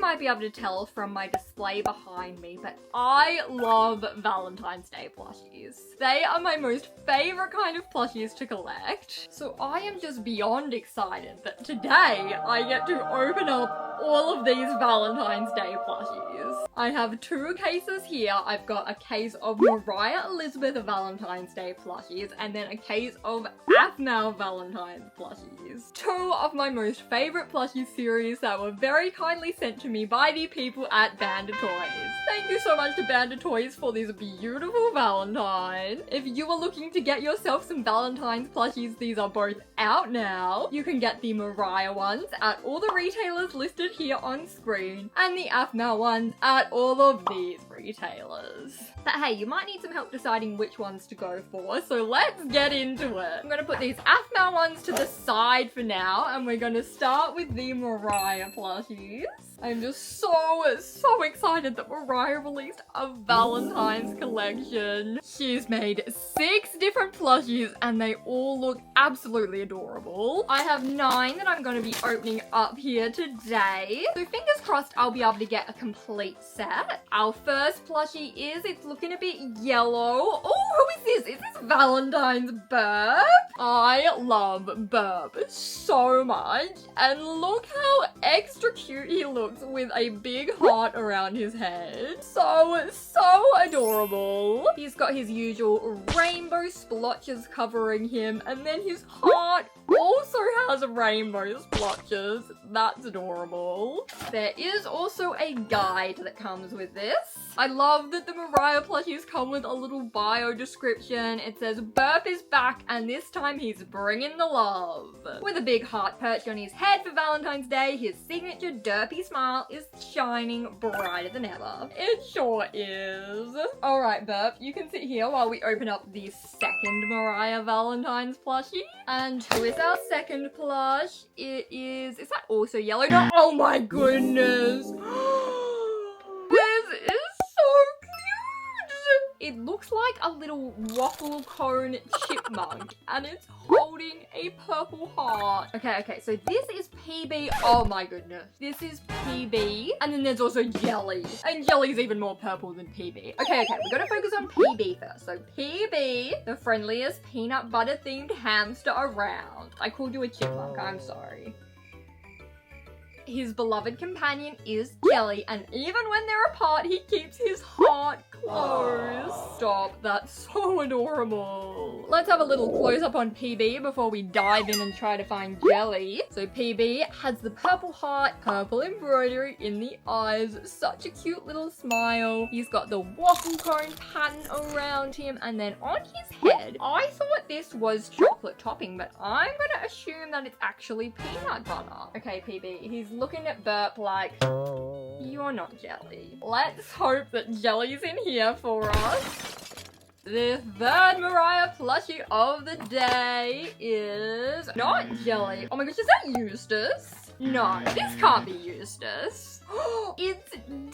might be able to tell from my display behind me, but I love Valentine's Day plushies. They are my most favorite kind of plushies to collect. So I am just beyond excited that today I get to open up all of these Valentine's Day plushies. I have two cases here. I've got a case of Moriah Elizabeth Valentine's Day plushies and then a case of Aphmau Valentine's plushies. Two of my most favorite plushie series that were very kindly sent to me by the people at Banter Toys. Thank you so much to Banter Toys for this beautiful Valentine. If you are looking to get yourself some Valentine's plushies, these are both out now. You can get the Moriah ones at all the retailers listed here on screen and the Aphmau ones at all of these retailers. But hey, you might need some help deciding which ones to go for, so let's get into it. I'm gonna put these Aphmau ones to the side for now, and we're gonna start with the Moriah plushies. I'm just so excited that Moriah released a Valentine's collection. She's made 6 different plushies and they all look absolutely adorable. I have 9 that I'm going to be opening up here today. So fingers crossed I'll be able to get a complete set. Our first plushie it's looking a bit yellow. Oh, who is this? Is this Valentine's Burp? I love Burp so much. And look how extra cute he looks with a big heart around his head. So adorable. He's got his usual rainbow splotches covering him, and then his heart also has rainbow splotches. That's adorable. There is also a guide that comes with this. I love that the Moriah plushies come with a little bio description. It says, Burp is back and this time he's bringing the love. With a big heart perched on his head for Valentine's Day, his signature derpy smile is shining brighter than ever. It sure is. Alright, Burp, you can sit here while we open up the second Moriah Valentine's plushie. And who is our second plush? Is that also yellow? No, oh my goodness. This is so cute. It looks like a little waffle cone chipmunk and it's holding a purple heart. Okay, so this is PB. Oh my goodness. This is PB. And then there's also Jelly. And Jelly's even more purple than PB. Okay, we gotta focus on PB first. So PB, the friendliest peanut butter themed hamster around. I called you a chipmunk, I'm sorry. His beloved companion is Jelly, and even when they're apart, he keeps his heart closed. Stop, that's so adorable. Let's have a little close-up on PB before we dive in and try to find Jelly. So PB has the purple heart, purple embroidery in the eyes, such a cute little smile. He's got the waffle cone pattern around him, and then on his head, I thought this was chocolate topping, but I'm gonna assume that it's actually peanut butter. Okay, PB, he's looking at Burp like, you're not Jelly. Let's hope that Jelly's in here for us. The third Moriah plushie of the day is not Jelly. Oh my gosh, is that Eustace? No, this can't be Eustace. It's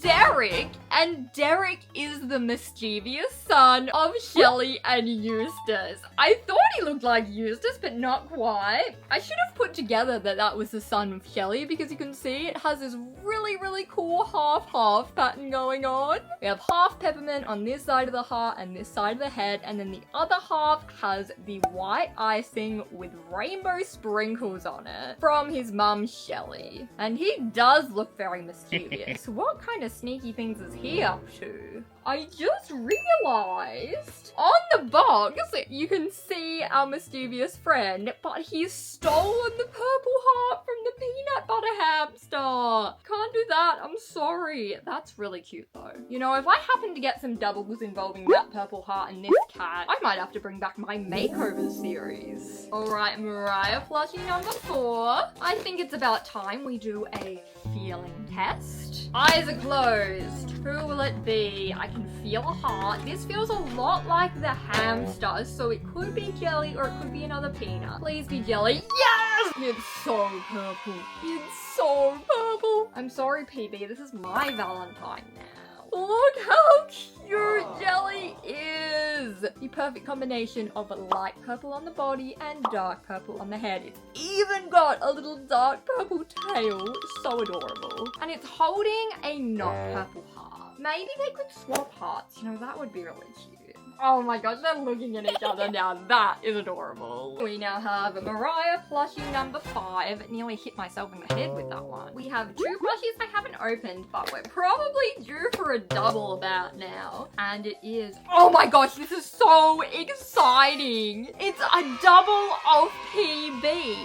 Derek, and Derek is the mischievous son of Shelley and Eustace. I thought he looked like Eustace, but not quite. I should have put together that that was the son of Shelley because you can see it has this really cool half-half pattern going on. We have half peppermint on this side of the heart and this side of the head, and then the other half has the white icing with rainbow sprinkles on it from his mum Shelley. And he does look very mischievous. What kind of sneaky things is he up to? I just realized on the box you can see our mischievous friend, but he's stolen the purple heart from the peanut butter hamster. Can't do that, I'm sorry. That's really cute though. You know, if I happen to get some doubles involving that purple heart and this cat, I might have to bring back my makeover series. Alright, Moriah plushie number 4. I think it's about time we do a feeling test. Eyes are closed. Who will it be? I can feel a heart. This feels a lot like the hamster, so it could be Jelly or it could be another peanut. Please be Jelly. Yes! It's so purple. It's so purple. I'm sorry, PB. This is my Valentine now. Look how cute Jelly is! The perfect combination of light purple on the body and dark purple on the head. It's even got a little dark purple tail. So adorable. And it's holding a not purple heart. Maybe they could swap hearts. You know, that would be really cute. Oh my gosh, they're looking at each other now. That is adorable. We now have Moriah plushie number 5. Nearly hit myself in the head with that one. We have 2 plushies I haven't opened, but we're probably due for a double about now. And it is, oh my gosh, this is so exciting. It's a double of PB,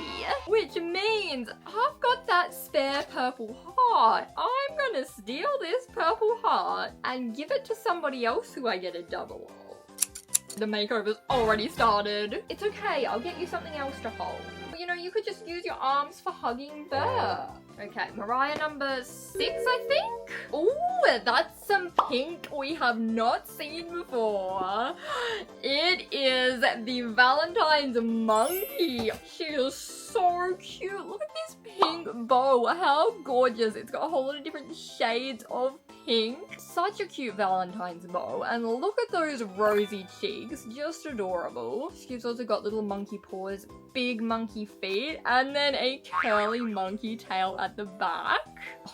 which means I've got that spare purple heart. I'm gonna steal this purple heart and give it to somebody else who I get a double of. The makeover's already started. It's okay, I'll get you something else to hold. You know, you could just use your arms for hugging Burr. Okay, Moriah number 6, I think? Ooh, that's some pink we have not seen before. It is the Valentine's monkey. She is so cute. Look at this pink bow. How gorgeous. It's got a whole lot of different shades of pink. Such a cute Valentine's bow. And look at those rosy cheeks. Just adorable. She's also got little monkey paws, big monkey feet, and then a curly monkey tail at the back.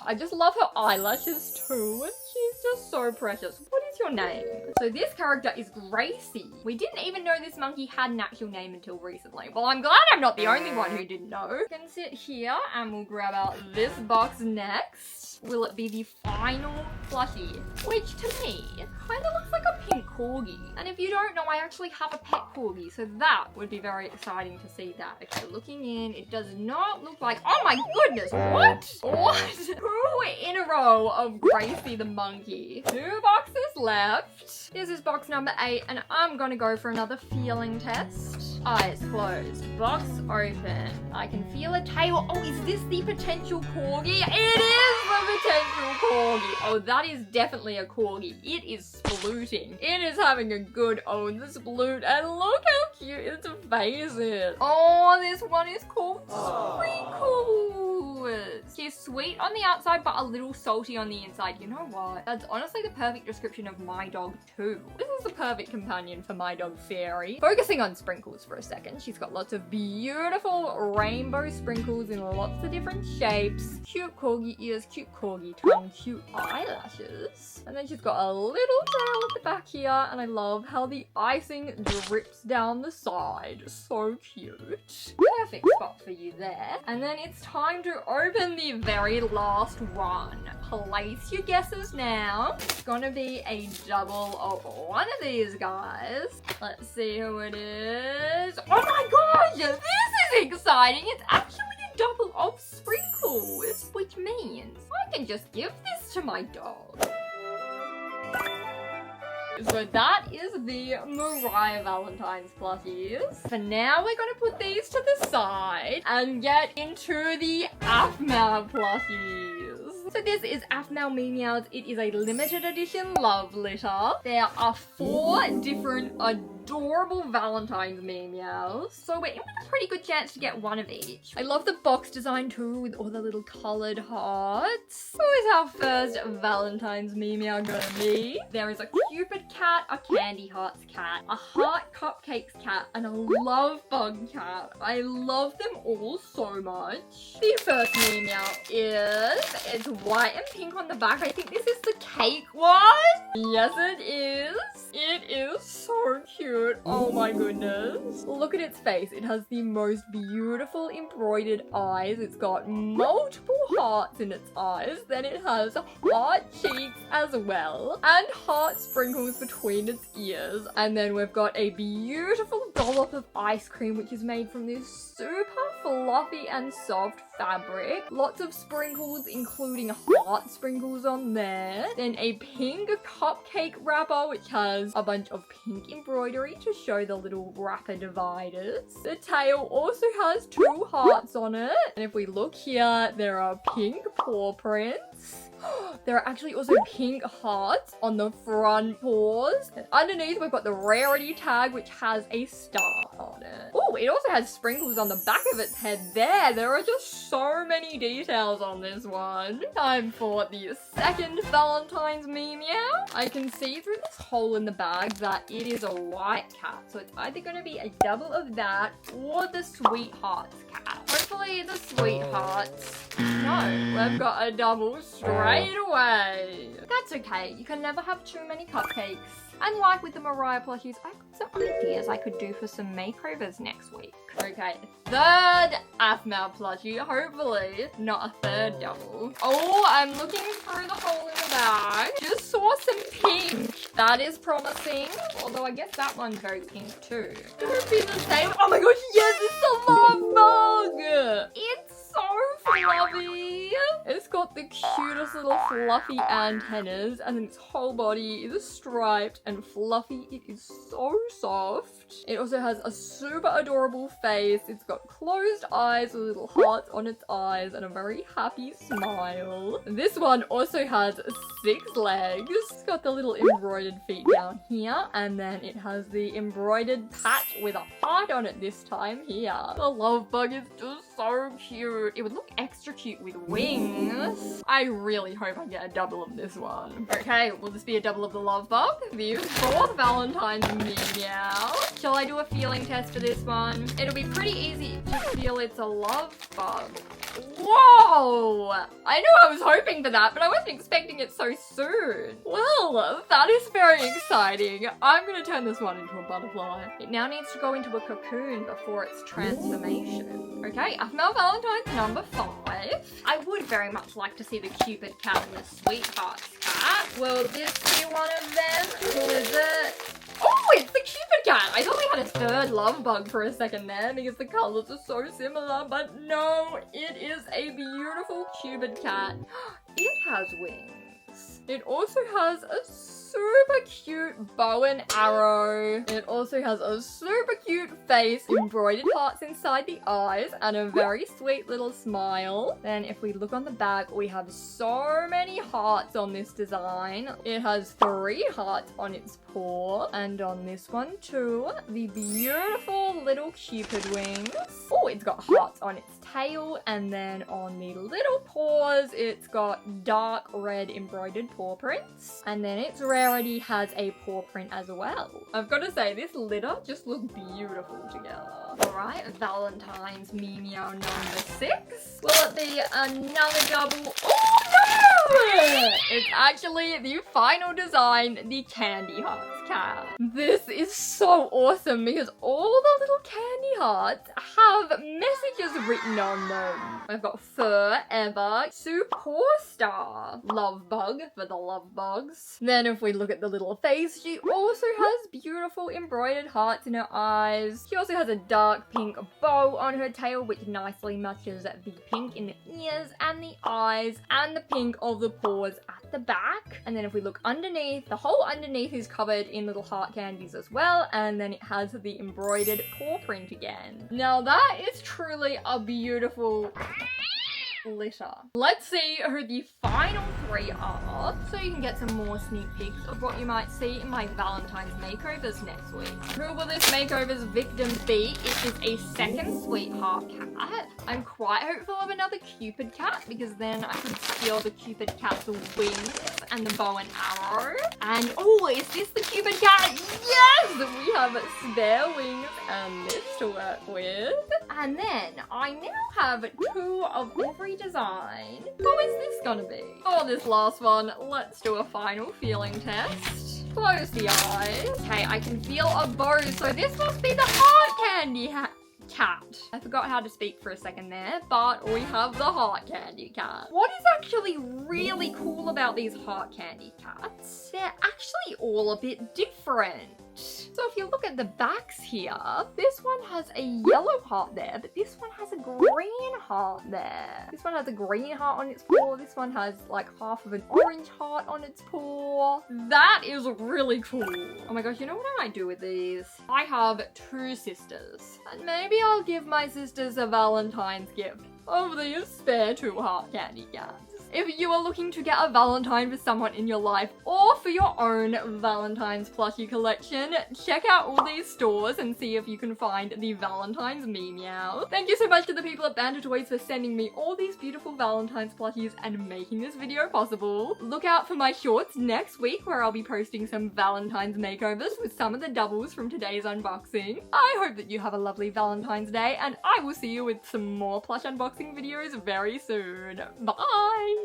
I just love her eyelashes too. She's just so precious. What is your name? So this character is Gracie. We didn't even know this monkey had an actual name until recently. Well, I'm glad I'm not the only one who didn't know. We can sit here and we'll grab out this box next. Will it be the final plushie? Which to me kind of looks like a pink corgi. And if you don't know, I actually have a pet corgi, so that would be very exciting to see that. Okay, looking in, it does not look like, oh my goodness, what? What? 2 in a row of Gracie the monkey. 2 boxes left. This is box number 8, and I'm gonna go for another feeling test. Eyes closed, box open. I can feel a tail. Oh, is this the potential corgi? It is the potential corgi. Oh, that is definitely a corgi. It is splooting. It is having a good old sploot, and look how cute its face is. Oh, this one is called Sprinkles. She's sweet on the outside, but a little salty on the inside. You know what? That's honestly the perfect description of my dog too. This is the perfect companion for my dog Fairy. Focusing on Sprinkles for a second, she's got lots of beautiful rainbow sprinkles in lots of different shapes. Cute corgi ears, cute corgi tongue, cute eyelashes. And then she's got a little tail at the back here, and I love how the icing drips down the side. So cute. Perfect spot for you there. And then it's time to open the very last one. Place your guesses now. It's gonna be a double of one of these guys. Let's see who it is. Oh my gosh! This is exciting! It's actually a double of Sprinkles, which means I can just give this to my dog. So that is the Moriah Valentine's plushies. For now, we're going to put these to the side and get into the Aphmau plushies. So this is Aphmau Meemeows. It is a limited edition love letter. There are 4 different adorable Valentine's Memeows. So we're in with a pretty good chance to get one of each. I love the box design too, with all the little colored hearts. Who is our first Valentine's Memeow gonna be? There is a Cupid cat, a Candy Hearts cat, a Heart Cupcakes cat, and a Love Bug cat. I love them all so much. The first Memeow it's white and pink on the back. I think this is the cake one. Yes, it is. It is so cute. Oh my goodness. Look at its face. It has the most beautiful embroidered eyes. It's got multiple hearts in its eyes. Then it has heart cheeks as well, and heart sprinkles between its ears. And then we've got a beautiful dollop of ice cream, which is made from this super fluffy and soft fabric. Lots of sprinkles, including heart sprinkles on there. Then a pink cupcake wrapper, which has a bunch of pink embroidery to show the little wrapper dividers. The tail also has 2 hearts on it. And if we look here, there are pink paw prints. There are actually also pink hearts on the front paws. And underneath, we've got the rarity tag, which has a star on it. Oh, Oh, it also has sprinkles on the back of its head there. There are just so many details on this one. Time for the second Valentine's Memeow. I can see through this hole in the bag that it is a white cat. So it's either going to be a double of that or the Sweethearts cat. Hopefully the Sweethearts. No, we've got a double straight away. That's okay. You can never have too many cupcakes. And like with the Moriah plushies, I've got some ideas I could do for some makeovers next week. Okay, third Aphmau plushie, hopefully not a third double. Oh, I'm looking through the hole in the bag. Just saw some pink. That is promising. Although I guess that one's very pink too. Could be the same. Oh my gosh, yes, it's a love bug. It's so fluffy. It's got the cutest little fluffy antennas and its whole body is striped and fluffy. It is so soft. It also has a super adorable face. It's got closed eyes with little hearts on its eyes and a very happy smile. This one also has 6 legs. It's got the little embroidered feet down here, and then it has the embroidered patch with a heart on it this time here. The love bug is just so cute. It would look extra cute with wings. I really hope I get a double of this one. Okay, will this be a double of the love bug? The fourth Valentine's Memeow. Shall I do a feeling test for this one? It'll be pretty easy to feel it's a love bug. Whoa! I know I was hoping for that, but I wasn't expecting it so soon. Well, that is very exciting. I'm gonna turn this one into a butterfly. It now needs to go into a cocoon before its transformation. Okay, Aphmau Valentine's number 5. I would very much like to see the Cupid cat and the Sweethearts cat. Will this be one of them? Who is it? Oh, it's the Cupid cat! I thought we had a third love bug for a second there because the colours are so similar, but no, it is a beautiful Cupid cat. It has wings. It also has a super cute bow and arrow. It also has a super cute face, embroidered hearts inside the eyes, and a very sweet little smile. Then if we look on the back, we have so many hearts on this design. It has 3 hearts on its paw, and on this one too, the beautiful little Cupid wings. Oh, it's got hearts on its tail, and then on the little paws, it's got dark red embroidered paw prints, and then its rarity has a paw print as well. I've got to say, this litter just looks beautiful together. Alright, Valentine's Memeow number 6. Will it be another double? Oh no! It's actually the final design, the Candy Hearts cat. This is so awesome because all the little candy hearts have messages written on them. I've got Forever, Superstar, Love Bug for the love bugs. Then if we look at the little face, she also has beautiful embroidered hearts in her eyes. She also has a dark pink bow on her tail, which nicely matches the pink in the ears and the eyes and the pink of the paws at the back. And then if we look underneath, the whole underneath is covered in little heart candies as well, and then it has the embroidered paw print again. Now that is truly a beautiful litter. Let's see who the final 3 are, so you can get some more sneak peeks of what you might see in my Valentine's makeovers next week. Who will this makeover's victims be? It is a second Sweetheart cat. I'm quite hopeful of another Cupid cat because then I can steal the Cupid cat's wings and the bow and arrow. And oh, is this the Cupid cat? Yes! We have spare wings and this to work with. And then I now have 2 of every design. Who is this gonna be? For this last one, let's do a final feeling test. Close the eyes. Okay, I can feel a bow, so this must be the heart candy cat. I forgot how to speak for a second there, but we have the heart candy cat. What is actually really cool about these heart candy cats? They're actually all a bit different. So if you look at the backs here, this one has a yellow heart there, but this one has a green heart there. This one has a green heart on its paw. This one has like half of an orange heart on its paw. That is really cool. Oh my gosh, you know what I might do with these? I have 2 sisters, and maybe I'll give my sisters a Valentine's gift of these spare 2 heart candy cats. If you are looking to get a Valentine for someone in your life or for your own Valentine's plushie collection, check out all these stores and see if you can find the Valentine's Memeows. Thank you so much to the people at Banter Toys for sending me all these beautiful Valentine's plushies and making this video possible. Look out for my shorts next week where I'll be posting some Valentine's makeovers with some of the doubles from today's unboxing. I hope that you have a lovely Valentine's Day, and I will see you with some more plush unboxing videos very soon. Bye!